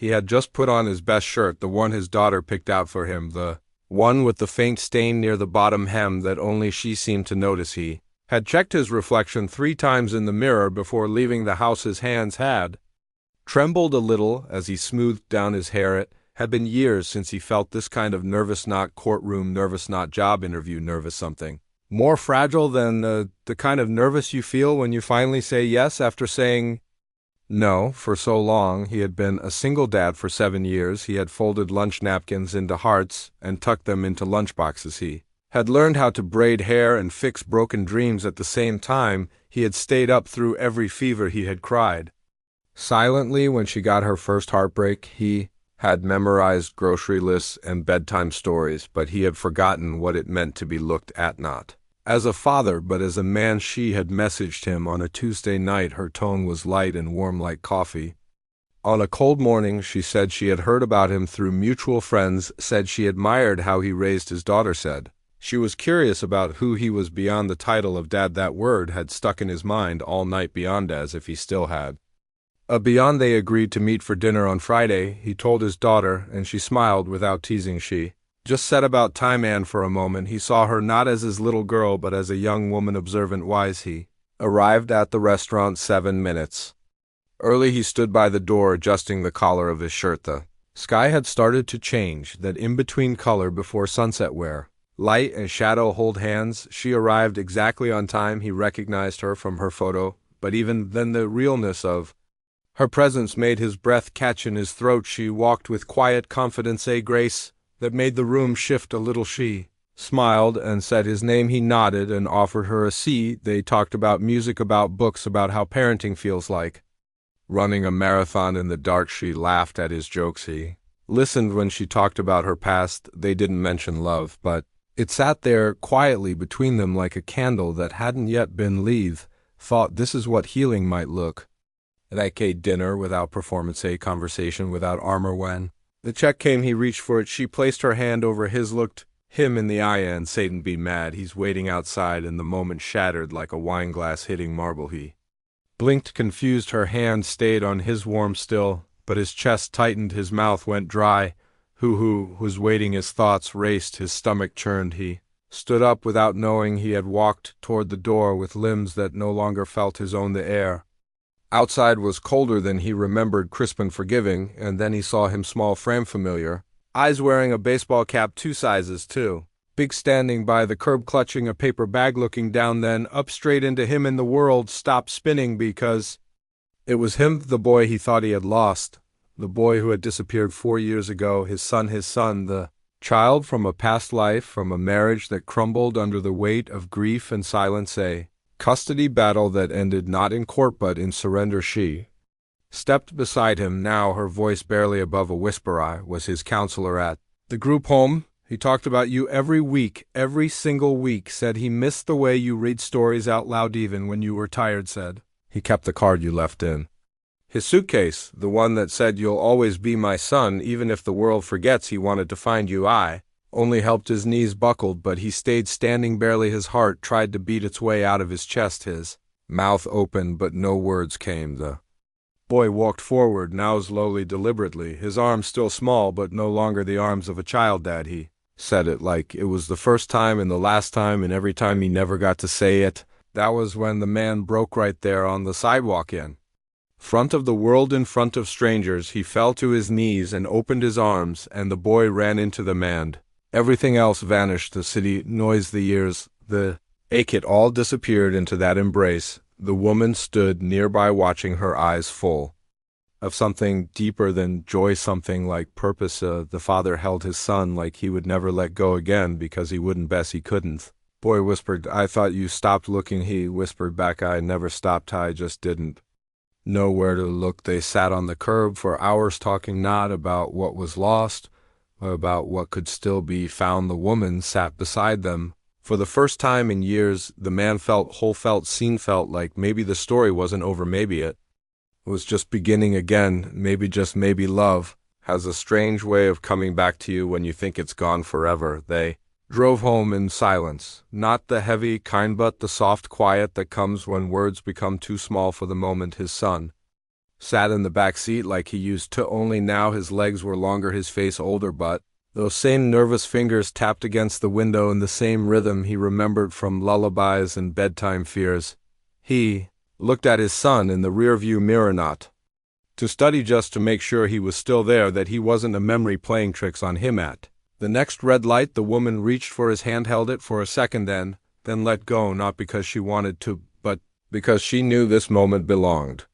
He had just put on his best shirt, the one his daughter picked out for him, the one with the faint stain near the bottom hem that only she seemed to notice. He had checked his reflection 3 times in the mirror before leaving the house. His hands had trembled a little as he smoothed down his hair. It had been years since he felt this kind of nervous, not courtroom nervous, not job interview nervous, something more fragile than the kind of nervous you feel when you finally say yes after saying no for so long. He had been a single dad for 7 years. He had folded lunch napkins into hearts and tucked them into lunchboxes. He had learned how to braid hair and fix broken dreams at the same time. He had stayed up through every fever. He had cried silently when she got her first heartbreak. He had memorized grocery lists and bedtime stories, but he had forgotten what it meant to be looked at not as a father, but as a man. She had messaged him on a Tuesday night. Her tone was light and warm like coffee. On a cold morning, she said she had heard about him through mutual friends, said she admired how he raised his daughter, said she was curious about who he was beyond the title of dad. That word had stuck in his mind all night, beyond, as if he still had a beyond. They agreed to meet for dinner on Friday, he told his daughter, and she smiled without teasing. She just said about time, and for a moment he saw her not as his little girl but as a young woman, observant, wise. He arrived at the restaurant 7 minutes early. He stood by the door adjusting the collar of his shirt. The sky had started to change, that in-between color before sunset where light and shadow hold hands. She arrived exactly on time. He recognized her from her photo, but even then the realness of her presence made his breath catch in his throat. She walked with quiet confidence, a grace that made the room shift a little. She smiled and said his name. He nodded and offered her a seat. They talked about music, about books, about how parenting feels like running a marathon in the dark. She laughed at his jokes. He listened when she talked about her past. They didn't mention love, but it sat there quietly between them like a candle that hadn't yet been lit. Thought this is what healing might look like: a dinner without performance, a conversation without armor. When the check came, he reached for it. She placed her hand over his, looked him in the eye, and Satan be mad. He's waiting outside, and the moment shattered like a wine glass hitting marble. He blinked confused. Her hand stayed on his, warm still, but his chest tightened, his mouth went dry. Who was waiting? His thoughts raced, his stomach churned. He stood up without knowing. He had walked toward the door with limbs that no longer felt his own. The air outside was colder than he remembered, crisp and forgiving, and then he saw him, small frame, familiar eyes, wearing a baseball cap 2 sizes too big, standing by the curb clutching a paper bag, looking down, then up straight into him. And the world stopped spinning because it was him, the boy he thought he had lost, the boy who had disappeared 4 years ago, his son, the child from a past life, from a marriage that crumbled under the weight of grief and silence, a custody battle that ended not in court but in surrender. She stepped beside him now, her voice barely above a whisper. I was his counselor at the group home. He talked about you every week, every single week. Said he missed the way you read stories out loud even when you were tired. Said he kept the card you left in his suitcase, the one that said you'll always be my son even if the world forgets. He wanted to find you. I only helped. His knees buckled, but he stayed standing barely. His heart tried to beat its way out of his chest. His mouth opened, but no words came. The boy walked forward, now slowly, deliberately, his arms still small, but no longer the arms of a child. Dad, he said it like it was the first time and the last time, and every time he never got to say it. That was when the man broke right there on the sidewalk in front of the world, in front of strangers. He fell to his knees and opened his arms, and the boy ran into them, and everything else vanished. The city, noise, the years, the ache, it all disappeared into that embrace. The woman stood nearby, watching, her eyes full of something deeper than joy, something like purpose. The father held his son like he would never let go again because he wouldn't. Bess, he couldn't. Boy whispered, I thought you stopped looking. He whispered back, I never stopped. I just didn't know where to look. They sat on the curb for hours, talking not about what was lost, but about what could still be found. The woman sat beside them. For the first time in years, the man felt whole, felt seen, felt like maybe the story wasn't over, maybe it was just beginning again. Maybe, just maybe, love has a strange way of coming back to you when you think it's gone forever. They drove home in silence, not the heavy kind but the soft quiet that comes when words become too small for the moment. His son sat in the back seat like he used to, only now his legs were longer, his face older, but those same nervous fingers tapped against the window in the same rhythm he remembered from lullabies and bedtime fears. He looked at his son in the rearview mirror, not to study, just to make sure he was still there, that he wasn't a memory playing tricks on him. At the next red light, the woman reached for his hand, held it for a second, then let go, not because she wanted to, but because she knew this moment belonged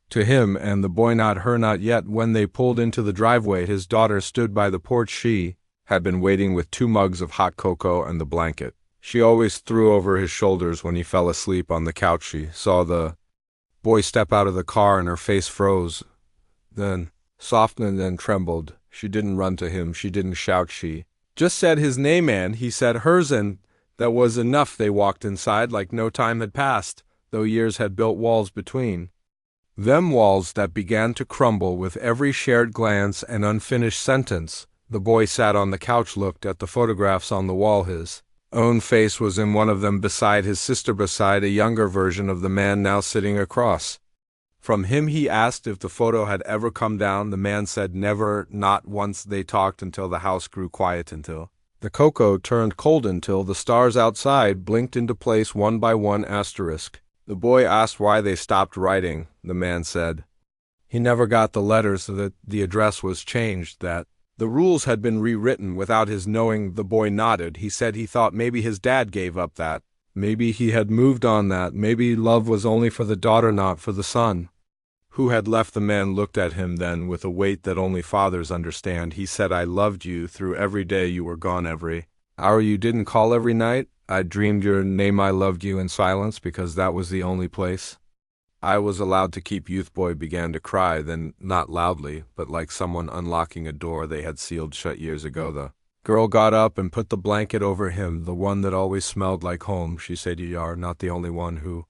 to him and the boy, not her, not yet. When they pulled into the driveway, his daughter stood by the porch. She had been waiting with 2 mugs of hot cocoa and the blanket she always threw over his shoulders when he fell asleep on the couch. She saw the boy step out of the car and her face froze, then softened and then trembled. She didn't run to him, she didn't shout, she just said his name, and he said hers, and that was enough. They walked inside like no time had passed, though years had built walls between them, walls that began to crumble with every shared glance and unfinished sentence. The boy sat on the couch, looked at the photographs on the wall. His own face was in one of them, beside his sister, beside a younger version of the man now sitting across from him. He asked if the photo had ever come down. The man said never, not once. They talked until the house grew quiet, until the cocoa turned cold, until the stars outside blinked into place one by one. Asterisk. The boy asked why they stopped writing. The man said he never got the letters, that the address was changed, that the rules had been rewritten without his knowing. The boy nodded. He said he thought maybe his dad gave up, that maybe he had moved on, that maybe love was only for the daughter, not for the son who had left. The man looked at him then with a weight that only fathers understand. He said, I loved you through every day you were gone, every hour you didn't call, every night I dreamed your name. I loved you in silence, because that was the only place I was allowed to keep. Youth boy began to cry, then not loudly, but like someone unlocking a door they had sealed shut years ago. The girl got up and put the blanket over him, the one that always smelled like home. She said, you are not the only one who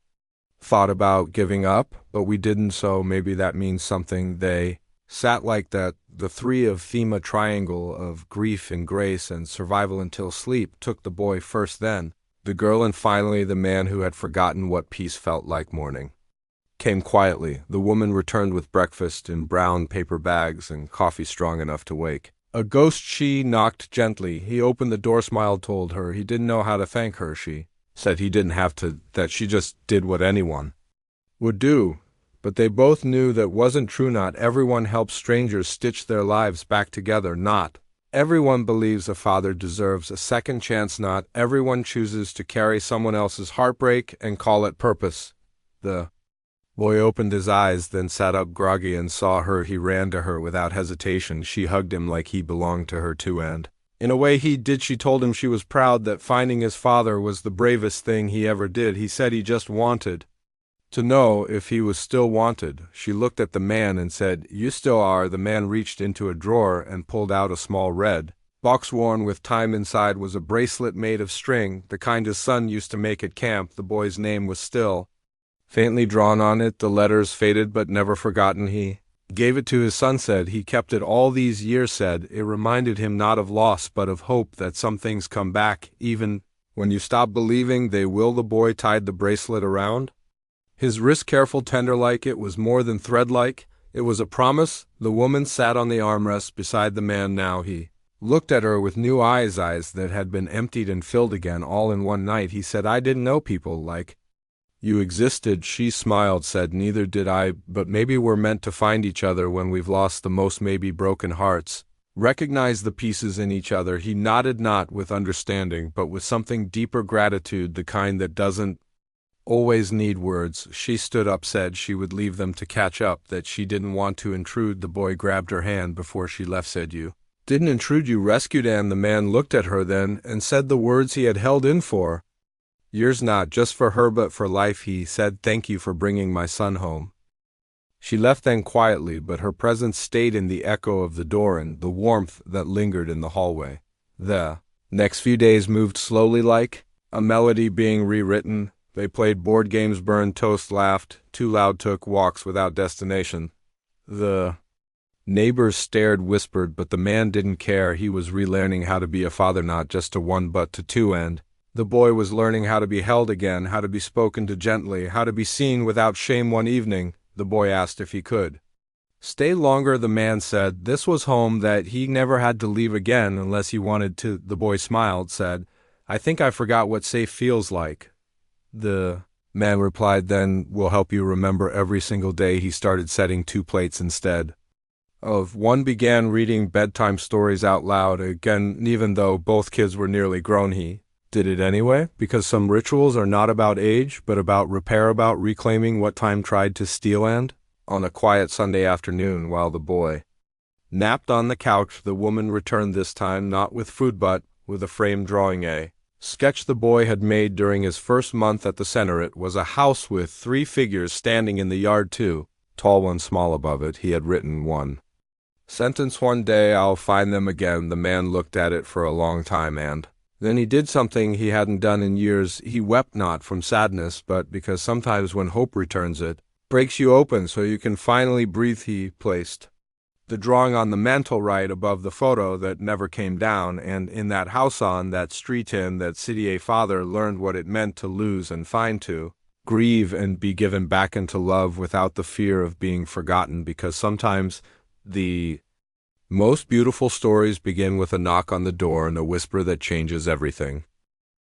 thought about giving up, but we didn't, so maybe that means something. They sat like that, the three of theme, a triangle of grief and grace and survival, until sleep took the boy first, then the girl, and finally the man who had forgotten what peace felt like. Morning came quietly. The woman returned with breakfast in brown paper bags and coffee strong enough to wake a ghost. She knocked gently. He opened the door, smiled, told her he didn't know how to thank her. She said he didn't have to, that she just did what anyone would do. But they both knew that wasn't true. Not everyone helps strangers stitch their lives back together. Not everyone believes a father deserves a second chance. Not everyone chooses to carry someone else's heartbreak and call it purpose. The boy opened his eyes, then sat up groggy and saw her. He ran to her without hesitation. She hugged him like he belonged to her too, and in a way he did. She told him she was proud, that finding his father was the bravest thing he ever did. He said he just wanted to know if he was still wanted. She looked at the man and said, you still are. The man reached into a drawer and pulled out a small red box worn with time inside. Was a bracelet made of string, the kind his son used to make at camp. The boy's name was still faintly drawn on it, the letters faded but never forgotten. He gave it to his son, said he kept it all these years, said it reminded him not of loss but of hope, that some things come back even when you stop believing they will. The boy tied the bracelet around his wrist, careful, tender, like it was more than thread-like. It was a promise. The woman sat on the armrest beside the man now. He looked at her with new eyes that had been emptied and filled again all in one night. He said, I didn't know people like you existed. She smiled, said, neither did I, but maybe we're meant to find each other when we've lost the most, maybe broken hearts recognize the pieces in each other. He nodded, not with understanding, but with something deeper, gratitude, the kind that doesn't always need words. She stood up, said she would leave them to catch up, that she didn't want to intrude. The boy grabbed her hand before she left, said, you didn't intrude, you rescued Anne. The man looked at her then and said the words he had held in for years, not just for her but for life. He said, thank you for bringing my son home. She left then quietly, but her presence stayed in the echo of the door and the warmth that lingered in the hallway. The next few days moved slowly, like a melody being rewritten. They played board games, burned toast, laughed too loud, took walks without destination. The neighbors stared, whispered, but the man didn't care. He was relearning how to be a father, not just to one but to two, and the boy was learning how to be held again, how to be spoken to gently, how to be seen without shame. One evening, the boy asked if he could Stay longer, the man said. This was home that he never had to leave again unless he wanted to. The boy smiled, said, I think I forgot what safe feels like. The man replied, then we'll help you remember. Every single day he started setting 2 plates instead of one. Began reading bedtime stories out loud again, even though both kids were nearly grown. He did it anyway, because some rituals are not about age, but about repair, about reclaiming what time tried to steal. And on a quiet Sunday afternoon, while the boy napped on the couch, the woman returned, this time not with food but with a framed drawing, a sketch the boy had made during his first month at the center. It was a house with 3 figures standing in the yard, 2 tall, 1 small. Above it he had written one sentence, one day I'll find them again. The man looked at it for a long time, and then he did something he hadn't done in years. He wept, not from sadness, but because sometimes when hope returns, it breaks you open so you can finally breathe. He placed the drawing on the mantel right above the photo that never came down, and in that house, on that street, in that city, a father learned what it meant to lose and find, to grieve and be given back into love without the fear of being forgotten, because sometimes the most beautiful stories begin with a knock on the door and a whisper that changes everything.